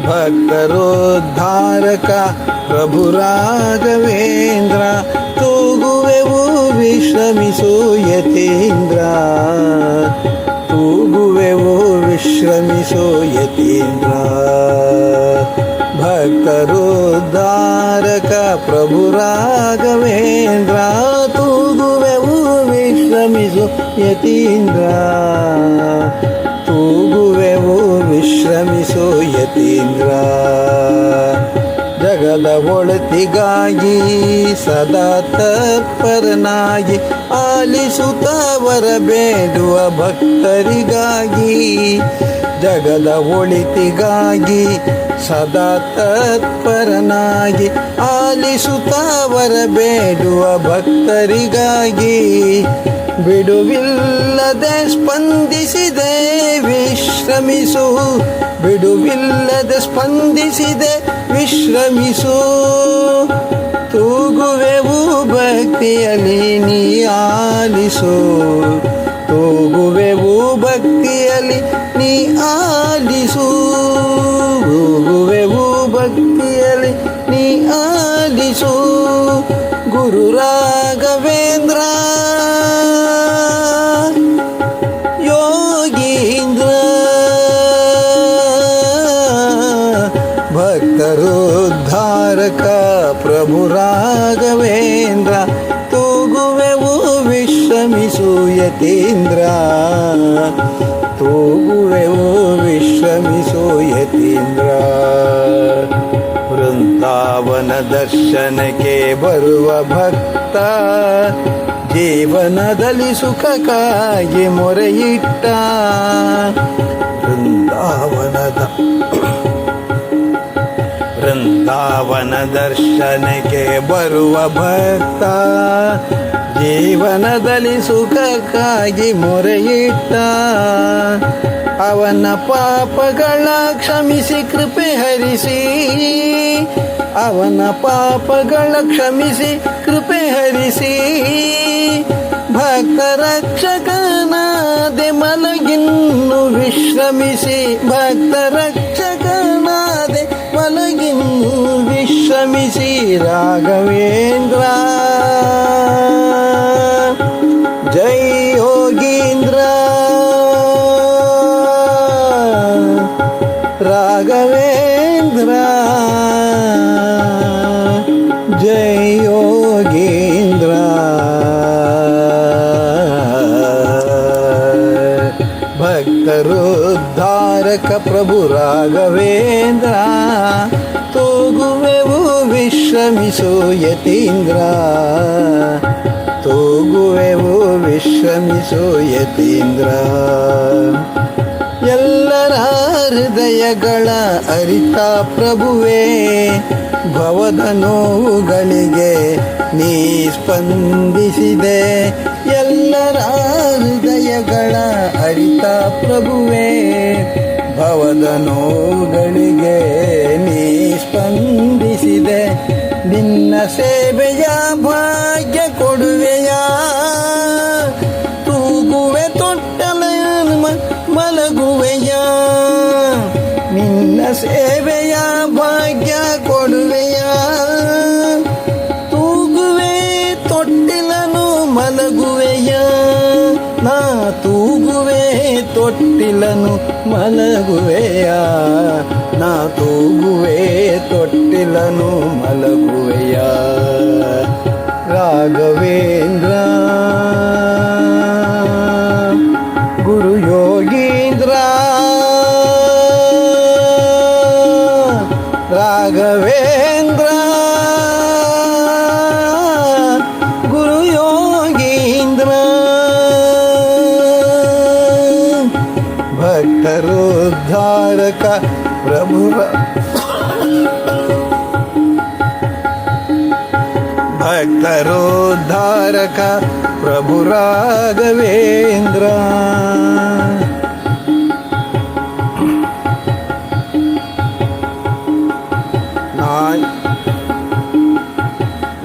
ಭಕ್ತರೋದ್ಧಾರಕ ಪ್ರಭು ರಾಘವೇಂದ್ರ, ತೂಗುವೆವು ವಿಶ್ರಮಿಸು ಯತೀಂದ್ರ, ತೂಗುವೆವು ವಿಶ್ರಮಿಸು ಯತೀಂದ್ರ. ಭಕ್ತರೋದ್ಧಾರಕ ಪ್ರಭು ರಾಘವೇಂದ್ರ, ತೂಗುವೆವು ವಿಶ್ರಮಿಸು ಯತೀಂದ್ರ, ತೂಗುವೆವು ವಿಶ್ರಮಿಸು ಯತೀಂದ್ರ. ಜಗದ ಒಳತಿಗಾಗಿ ಸದಾ ತತ್ಪರನಾಗಿ ಆಲಿಸುತ್ತವರ ಬೇಡುವ ಭಕ್ತರಿಗಾಗಿ, ಜಗದ ಒಳಿತಿಗಾಗಿ ಸದಾ ತತ್ಪರನಾಗಿ ಆಲಿಸುತ್ತವರ ಬೇಡುವ ಭಕ್ತರಿಗಾಗಿ, ಬಿಡುವಿಲ್ಲದೆ ಸ್ಪಂದಿಸಿದೆ ವಿಶ್ರಮಿಸು, ಬಿಡುವಿಲ್ಲದೆ ಸ್ಪಂದಿಸಿದೆ ವಿಶ್ರಮಿಸು. ತೂಗುವೆವು ಭಕ್ತಿಯಲ್ಲಿ ನೀ ಆಲಿಸು, ತೂಗುವೆವು ಭಕ್ತಿಯಲ್ಲಿ ನೀ ಆಲಿಸು, ತೂಗುವೆವು ಭಕ್ತಿಯಲ್ಲಿ ನೀ ಆಲಿಸು. ಗುರು ರಾಘವೇಂದ್ರ ಯೋಗೀಂದ್ರ, ಭಕ್ತರೋದ್ಧಾರಕ ಪ್ರಭು ರಾಘವೇಂದ್ರ, ತೂಗುವೆವು ವಿಶ್ರಮಿಸು ಯತೀಂದ್ರ, ತೂಗುವೆವು ವಿಶ್ರಮಿಸು ಯತೀಂದ್ರ. ವೃಂದಾವನ ದರ್ಶನಕ್ಕೆ ಬರುವ ಭಕ್ತ, ಜೀವನದಲ್ಲಿ ಸುಖಕ್ಕಾಗಿ ಮೊರೆಯಿಟ್ಟ, ವೃಂದಾವನ ದರ್ಶನಕ್ಕೆ ಬರುವ ಭಕ್ತ, ಜೀವನದಲ್ಲಿ ಸುಖಕ್ಕಾಗಿ ಮೊರೆಯಿಟ್ಟ, ಅವನ ಪಾಪಗಳ ಕ್ಷಮಿಸಿ ಕೃಪೆ ಹರಿಸಿ, ಅವನ ಪಾಪಗಳ ಕ್ಷಮಿಸಿ ಕೃಪೆ ಹರಿಸಿ. ಭಕ್ತ ರಕ್ಷಕನಾದೆ ಮಲಗಿನ್ನು ವಿಶ್ರಮಿಸಿ, ಭಕ್ತ ರಕ್ಷಕನಾದೆ ಮಲಗಿನ್ನು ವಿಶ್ರಮಿಸಿ. ರಾಘವೇಂದ್ರ ಜೈ ಯೋಗೀಂದ್ರ, ರಾಘವೇಂದ್ರ ಜೈ ಯೋಗೀಂದ್ರ. ಭಕ್ತರೋದ್ಧಾರಕ ಪ್ರಭು ರಾಘವೇಂದ್ರ, ತೂಗುವೆವು ವಿಶ್ರಮಿಸು ಯತೀಂದ್ರ, ತೂಗುವೆವು ವಿಶ್ರಮಿಸು ಯತೀಂದ್ರ. ಎಲ್ಲರ ಹೃದಯಗಳ ಅರಿತ ಪ್ರಭುವೇ, ಭವದ ನೋವುಗಳಿಗೆ ನೀ ಸ್ಪಂದಿಸಿದೆ. ಎಲ್ಲರ ಹೃದಯಗಳ ಅರಿತ ಪ್ರಭುವೇ, ಭವದ ನೋವುಗಳಿಗೆ ನೀ ಸ್ಪಂದಿಸಿದೆ. ನಿನ್ನ ಸೇವೆಯ ಭಾಗ್ಯ ಕೊಡುವೆಯ, ತೂಗುವೆ ತೊಟ್ಟಲೆ ಮಲಗುವೆಯ. ನಿನ್ನ ಸೇವೆಯ ಭಾಗ್ಯ ಕೊಡುವೆಯ, ತೂಗುವೆ ತೊಟ್ಟಿಲನು ಮಲಗುವೆಯ. ನಾ ತೂಗುವೆ ತೊಟ್ಟಿಲನು ಮಲಗುವೆಯ, ನಾ ತೂಗುವೆ ತೊಟ್ಟಿಲನು ಮಲಗುವೆಯ. ರಾಘವೇಂದ್ರ ಗುರು ಯೋಗೀಂದ್ರ, ರಾಘವೇಂದ್ರ ಗುರು ಯೋಗೀಂದ್ರ. ಭಕ್ತರೋದ್ಧಾರಕ ಪ್ರಭು ಭಕ್ತರೋದ್ಧಾರಕ ಪ್ರಭು ರಾಘವೇಂದ್ರ.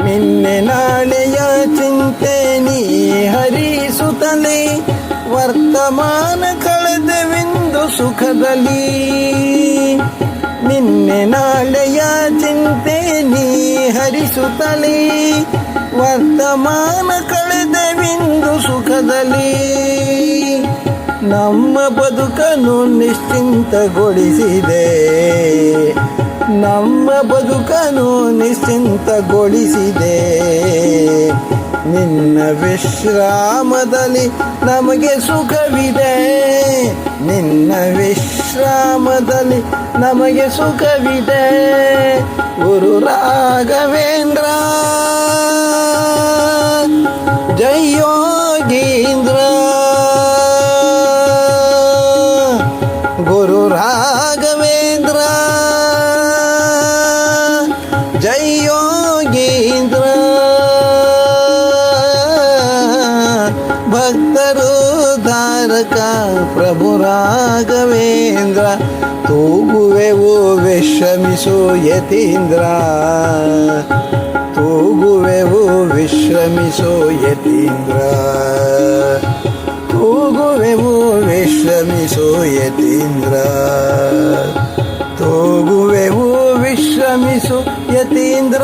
ನಿನ್ನೆ ನಾಳೆಯ ಚಿಂತೆ ನೀ ಹರಿಸುತ್ತಲೇ, ವರ್ತಮಾನ ಕಳೆದೆವೆಂದು ಸುಖದಲ್ಲಿ. ನಿನ್ನೆ ನಿನ್ನೆ ನಾಳೆಯ ಚಿಂತೆ ನೀ ಹರಿಸುತ್ತಲೇ ವರ್ತಮಾನ ಕಳೆದೆವಿಂದು ಸುಖದಲ್ಲಿ ನಮ್ಮ ಬದುಕನ್ನು ನಿಶ್ಚಿಂತಗೊಳಿಸಿದೆ ನಮ್ಮ ಬದುಕನ್ನು ನಿಶ್ಚಿಂತಗೊಳಿಸಿದೆ ನಿನ್ನ ವಿಶ್ರಾಮದಲ್ಲಿ ನಮಗೆ ಸುಖವಿದೆ ನಿನ್ನ ವಿಶ್ರಾಮದಲ್ಲಿ ನಮಗೆ ಸುಖವಿದೆ ಗುರು ರಾಘವೇಂದ್ರ ಜೈ ಯೋಗೀಂದ್ರ ಗುರು ರಾಘವೇಂದ್ರ ಜೈ ಯೋಗೀಂದ್ರ ಭಕ್ತರು ಧಾರಕ ಪ್ರಭು ರಾಘವೇಂದ್ರ ತೂಗುವೆವು ವಿಶ್ರಮಿಸು ಯತೀಂದ್ರ ತೂಗುವೆವು ವಿಶ್ರಮಿಸು ಯತೀಂದ್ರ ತೂಗುವೆವು ವಿಶ್ರಮಿಸು ಯತೀಂದ್ರ ತೂಗುವೆವು ವಿಶ್ರಮಿಸು ಯತೀಂದ್ರ